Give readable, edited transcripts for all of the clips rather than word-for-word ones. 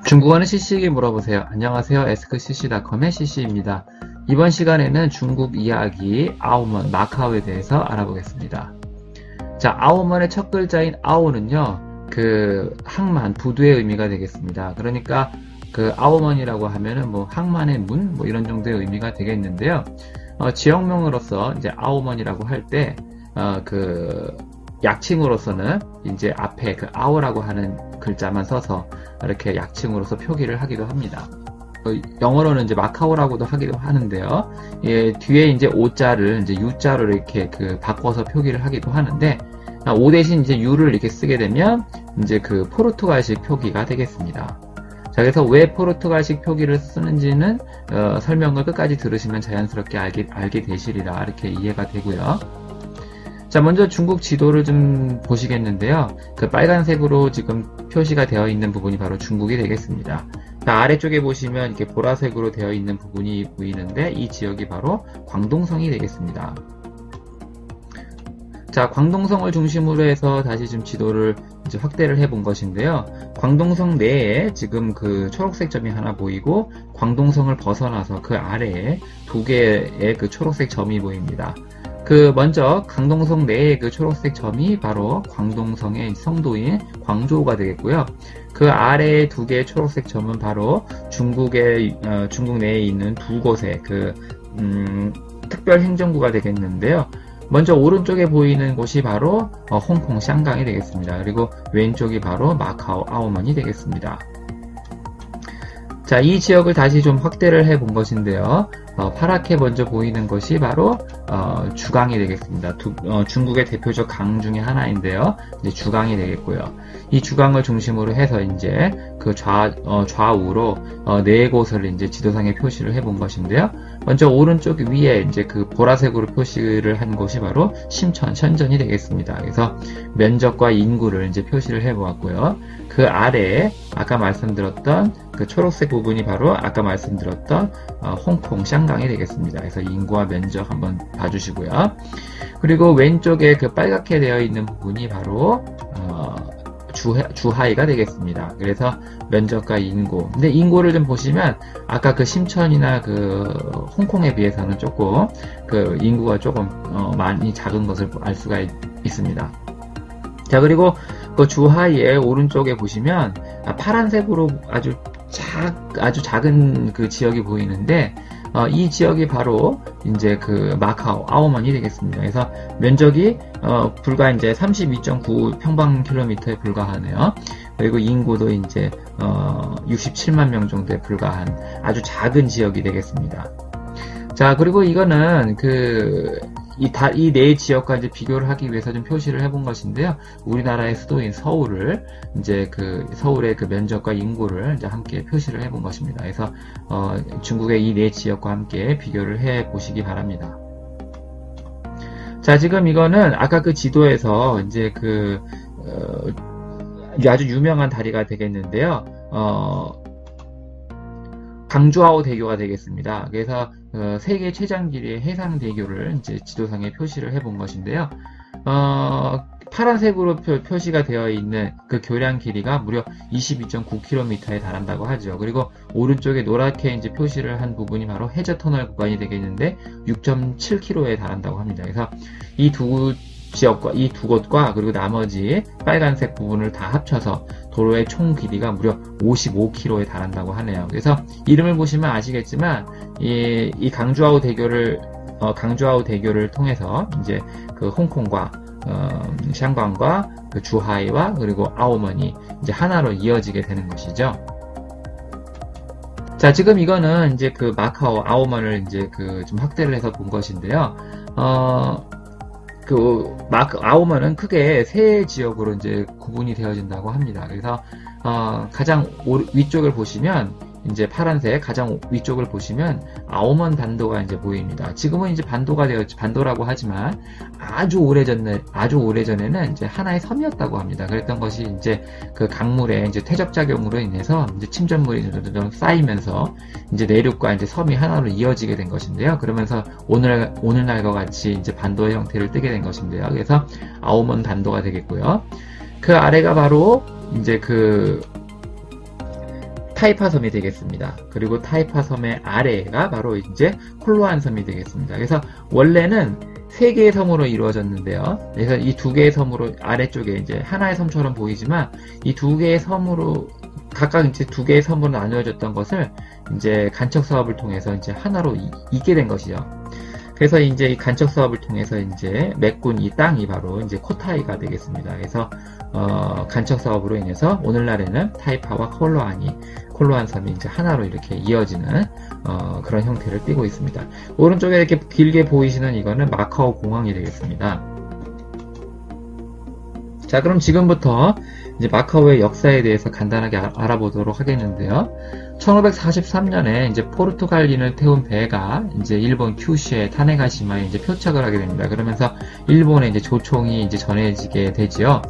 중국어는 CC에게 물어보세요. 안녕하세요. askcc.com의 CC입니다. 이번 시간에는 중국 이야기 아오먼, 마카오에 대해서 알아보겠습니다. 자, 아오먼의 첫 글자인 아오는요, 그 항만, 부두의 의미가 되겠습니다. 그러니까 그 아오먼이라고 하면은 뭐 항만의 문, 뭐 이런 정도의 의미가 되겠는데요. 지역명으로서 이제 아오먼이라고 할 때, 약칭으로서는 이제 앞에 그 아오라고 하는 글자만 써서 이렇게 약칭으로서 표기를 하기도 합니다. 영어로는 이제 마카오라고도 하기도 하는데요. 예, 뒤에 이제 오자를 이제 유자로 이렇게 바꿔서 표기를 하기도 하는데, 오 대신 이제 유를 이렇게 쓰게 되면 이제 그 포르투갈식 표기가 되겠습니다. 자, 그래서 왜 포르투갈식 표기를 쓰는지는 설명을 끝까지 들으시면 자연스럽게 알게 되시리라 이렇게 이해가 되고요. 자, 먼저 중국 지도를 좀 보시겠는데요. 그 빨간색으로 지금 표시가 되어 있는 부분이 바로 중국이 되겠습니다. 자, 아래쪽에 보시면 이렇게 보라색으로 되어 있는 부분이 보이는데 이 지역이 바로 광동성이 되겠습니다. 자, 광동성을 중심으로 해서 다시 좀 지도를 이제 확대를 해본 것인데요. 광동성 내에 지금 그 초록색 점이 하나 보이고 광동성을 벗어나서 그 아래에 두 개의 그 초록색 점이 보입니다. 먼저 광동성 내의 그 초록색 점이 바로 광동성의 성도인 광저우가 되겠고요. 그 아래의 두 개의 초록색 점은 바로 중국 내에 있는 두 곳의 특별 행정구가 되겠는데요. 먼저 오른쪽에 보이는 곳이 바로 홍콩, 샹강이 되겠습니다. 그리고 왼쪽이 바로 마카오, 아오먼이 되겠습니다. 자, 이 지역을 다시 좀 확대를 해 본 것인데요. 파랗게 먼저 보이는 것이 바로 주강이 되겠습니다. 중국의 대표적 강 중에 하나인데요. 이제 주강이 되겠고요. 이 주강을 중심으로 해서 이제 그 좌우로 네 곳을 이제 지도상에 표시를 해 본 것인데요. 먼저 오른쪽 위에 이제 그 보라색으로 표시를 한 곳이 바로 심천, 현전이 되겠습니다. 그래서 면적과 인구를 이제 표시를 해 보았고요. 그 아래에 아까 말씀드렸던 그 초록색 부분이 바로 아까 말씀드렸던 홍콩, 샹강이 되겠습니다. 그래서 인구와 면적 한번 봐주시고요. 그리고 왼쪽에 그 빨갛게 되어 있는 부분이 바로 주하이가 되겠습니다. 그래서 면적과 인구. 근데 인구를 좀 보시면 아까 그 심천이나 그 홍콩에 비해서는 조금 그 인구가 조금 많이 작은 것을 알 수가 있습니다. 자, 그리고 그 주하이의 오른쪽에 보시면 파란색으로 아주 작은 그 지역이 보이는데 이 지역이 바로 이제 그 마카오, 아오먼이 되겠습니다. 그래서 면적이 불과 이제 32.9 평방킬로미터에 불과하네요. 그리고 인구도 이제 67만 명 정도에 불과한 아주 작은 지역이 되겠습니다. 자, 그리고 이거는 이 네 지역과 이제 비교를 하기 위해서 좀 표시를 해본 것인데요. 우리나라의 수도인 서울을 이제 서울의 그 면적과 인구를 이제 함께 표시를 해본 것입니다. 그래서 중국의 이 네 지역과 함께 비교를 해 보시기 바랍니다. 자, 지금 이거는 아까 그 지도에서 이제 아주 유명한 다리가 되겠는데요. 강주하오 대교가 되겠습니다. 그래서 세계 최장 길이의 해상대교를 이제 지도상에 표시를 해본 것인데요. 파란색으로 표시가 되어 있는 그 교량 길이가 무려 22.9km에 달한다고 하죠. 그리고 오른쪽에 노랗게 이제 표시를 한 부분이 바로 해저터널 구간이 되겠는데 6.7km에 달한다고 합니다. 그래서 이 두 지역과 이 두 곳과 그리고 나머지 빨간색 부분을 다 합쳐서 도로의 총 길이가 무려 55km에 달한다고 하네요. 그래서 이름을 보시면 아시겠지만 이 강주하오 대교를 통해서 이제 그 홍콩과 샹강과 그 주하이와 그리고 아오먼이 이제 하나로 이어지게 되는 것이죠. 자, 지금 이거는 이제 그 마카오, 아오먼을 이제 좀 확대를 해서 본 것인데요. 아오먼은 크게 세 지역으로 이제 구분이 되어진다고 합니다. 그래서 가장 위쪽을 보시면 이제 파란색 가장 위쪽을 보시면 아오먼 반도가 이제 보입니다. 지금은 이제 반도라고 하지만 아주 오래전에는 이제 하나의 섬이었다고 합니다. 그랬던 것이 이제 그 강물의 이제 퇴적 작용으로 인해서 이제 침전물이 좀 쌓이면서 이제 내륙과 이제 섬이 하나로 이어지게 된 것인데요. 그러면서 오늘날과 같이 이제 반도의 형태를 띠게 된 것인데요. 그래서 아오먼 반도가 되겠고요. 그 아래가 바로 이제 타이파 섬이 되겠습니다. 그리고 타이파 섬의 아래가 바로 이제 콜로안 섬이 되겠습니다. 그래서 원래는 세 개의 섬으로 이루어졌는데요. 그래서 이 두 개의 섬으로 아래쪽에 이제 하나의 섬처럼 보이지만 이 두 개의 섬으로 각각 이제 두 개의 섬으로 나누어졌던 것을 이제 간척 사업을 통해서 이제 하나로 잇게 된 것이죠. 그래서 이제 이 간척 사업을 통해서 이제 메꾼 이 땅이 바로 이제 코타이가 되겠습니다. 그래서 간척 사업으로 인해서 오늘날에는 타이파와 콜로안 섬이 이제 하나로 이렇게 이어지는 그런 형태를 띠고 있습니다. 오른쪽에 이렇게 길게 보이시는 이거는 마카오 공항이 되겠습니다. 자, 그럼 지금부터 이제 마카오의 역사에 대해서 간단하게 알아보도록 하겠는데요. 1543년에 이제 포르투갈인을 태운 배가 이제 일본 큐슈의 타네가시마에 이제 표착을 하게 됩니다. 그러면서 일본의 이제 조총이 이제 전해지게 되지요.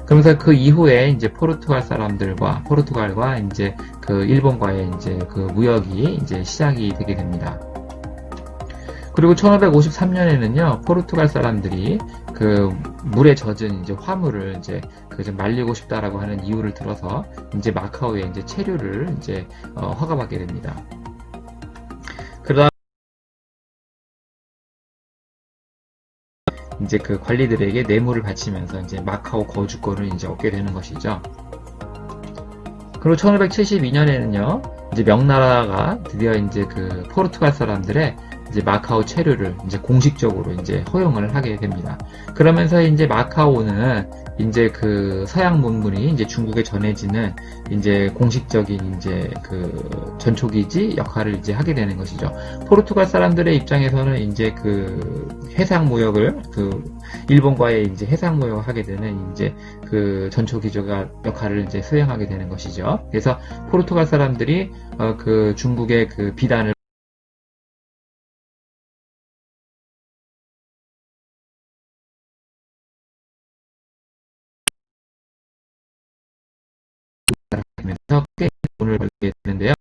그러면서 그 이후에 이제 포르투갈과 이제 그 일본과의 이제 그 무역이 이제 시작이 되게 됩니다. 그리고 1553년에는요, 포르투갈 사람들이 그 물에 젖은 이제 화물을 이제 그 좀 말리고 싶다라고 하는 이유를 들어서 이제 마카오에 이제 체류를 이제 허가받게 됩니다. 그러다 이제 그 관리들에게 뇌물을 바치면서 이제 마카오 거주권을 이제 얻게 되는 것이죠. 그리고 1572년에는요, 이제 명나라가 드디어 이제 그 포르투갈 사람들의 이제 마카오 체류를 이제 공식적으로 이제 허용을 하게 됩니다. 그러면서 이제 마카오는 이제 그 서양 문물이 이제 중국에 전해지는 이제 공식적인 이제 그 전초기지 역할을 이제 하게 되는 것이죠. 포르투갈 사람들의 입장에서는 이제 그 해상 무역을 그 일본과의 이제 해상 무역을 하게 되는 이제 그 전초기지가 역할을 이제 수행하게 되는 것이죠. 그래서 포르투갈 사람들이 그 중국의 그 비단을 하면서 꽤 돈을 벌게 되는데요.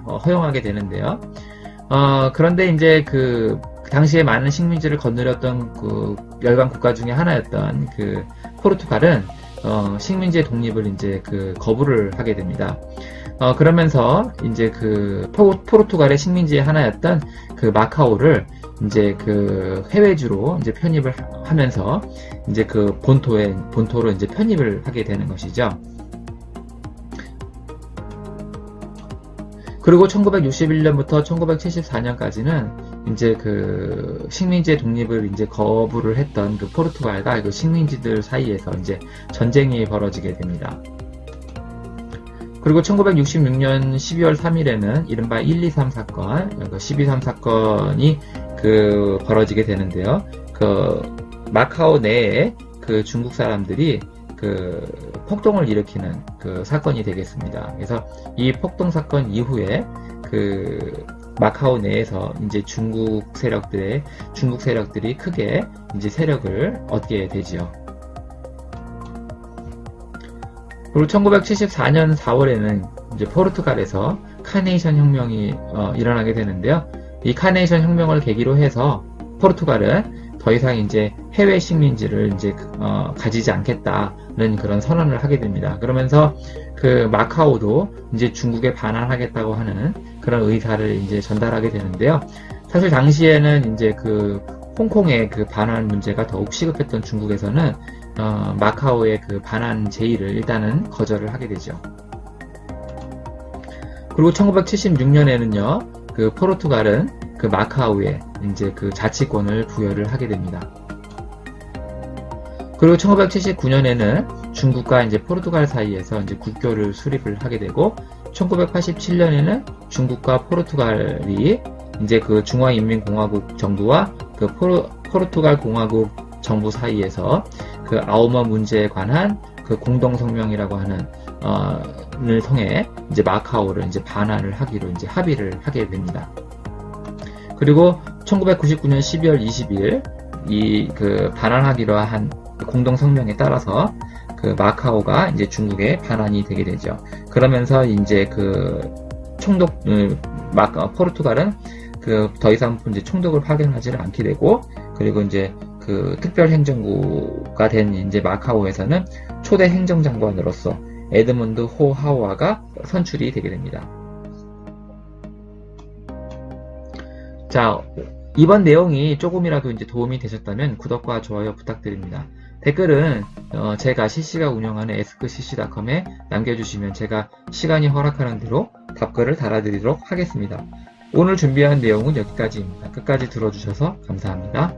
허용하게 되는데요. 그런데 이제 그 당시에 많은 식민지를 거느렸던 그 열강 국가 중에 하나였던 그 포르투갈은 식민지의 독립을 이제 그 거부를 하게 됩니다. 그러면서 이제 그 포르투갈의 식민지의 하나였던 그 마카오를 이제 그 해외주로 이제 편입을 하면서 이제 그 본토로 이제 편입을 하게 되는 것이죠. 그리고 1961년부터 1974년까지는 이제 그 식민지의 독립을 이제 거부를 했던 그 포르투갈과 그 식민지들 사이에서 이제 전쟁이 벌어지게 됩니다. 그리고 1966년 12월 3일에는 이른바 123 사건, 12.3 사건이 그 벌어지게 되는데요. 그 마카오 내에 그 중국 사람들이 그 폭동을 일으키는 그 사건이 되겠습니다. 그래서 이 폭동 사건 이후에 그 마카오 내에서 이제 중국 세력들이 크게 이제 세력을 얻게 되지요. 그리고 1974년 4월에는 이제 포르투갈에서 카네이션 혁명이 일어나게 되는데요. 이 카네이션 혁명을 계기로 해서 포르투갈은 더 이상 이제 해외 식민지를 이제 가지지 않겠다는 그런 선언을 하게 됩니다. 그러면서 그 마카오도 이제 중국에 반환하겠다고 하는 그런 의사를 이제 전달하게 되는데요. 사실 당시에는 이제 그 홍콩의 그 반환 문제가 더욱 시급했던 중국에서는 마카오의 그 반환 제의를 일단은 거절을 하게 되죠. 그리고 1976년에는요, 그 포르투갈은 그 마카오에 이제 그 자치권을 부여를 하게 됩니다. 그리고 1979년에는 중국과 이제 포르투갈 사이에서 이제 국교를 수립을 하게 되고, 1987년에는 중국과 포르투갈이 이제 그 중화인민공화국 정부와 그 포르투갈 공화국 정부 사이에서 그 아오모 문제에 관한 그 공동성명이라고 하는 를 통해 이제 마카오를 이제 반환을 하기로 이제 합의를 하게 됩니다. 그리고 1999년 12월 20일 이 그 반환하기로 한 공동성명에 따라서 그 마카오가 이제 중국에 반환이 되게 되죠. 그러면서 이제 그 포르투갈은 그 더 이상 이제 총독을 파견하지를 않게 되고, 그리고 이제 그 특별 행정구가 된 이제 마카오에서는 초대 행정장관으로서 에드문드 호 하오아가 선출이 되게 됩니다. 자, 이번 내용이 조금이라도 이제 도움이 되셨다면 구독과 좋아요 부탁드립니다. 댓글은 제가 CC가 운영하는 askcc.com에 남겨주시면 제가 시간이 허락하는 대로 답글을 달아드리도록 하겠습니다. 오늘 준비한 내용은 여기까지입니다. 끝까지 들어주셔서 감사합니다.